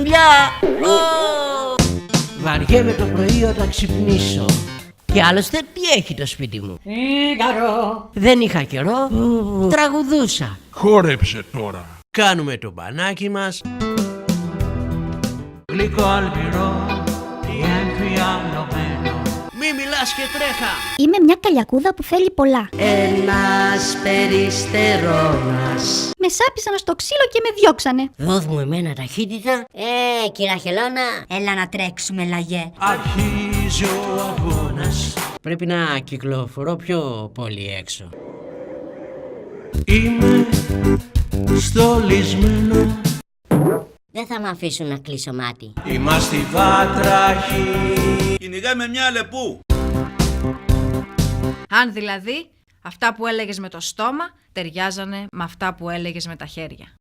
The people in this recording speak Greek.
δουλειά. Βαριέμαι το πρωί όταν ξυπνήσω. Και άλλωστε τι έχει το σπίτι μου? Φίγαρο. Δεν είχα καιρό, τραγουδούσα. Χόρεψε τώρα. Κάνουμε το μπανάκι μας. Γλυκό αλμυρό, διεμφιαλωμένο. Μη μιλάς και τρέχα. Είμαι μια καλιακούδα που θέλει πολλά. Ένας περιστερώνας. Με σάπισαν στο ξύλο και με διώξανε. Δώσ' μου εμένα ταχύτητα. Κυρα Χελώνα. Έλα να τρέξουμε, λαγέ. Αρχίζει ο αγώνας. Πρέπει να κυκλοφορώ πιο πολύ έξω. Είμαι στολισμένο. Δεν θα με αφήσουν να κλείσω μάτι. Είμαστε βάτραχοι. Κυνηγάμε μια λεπού. Αν δηλαδή αυτά που έλεγες με το στόμα ταιριάζανε με αυτά που έλεγες με τα χέρια.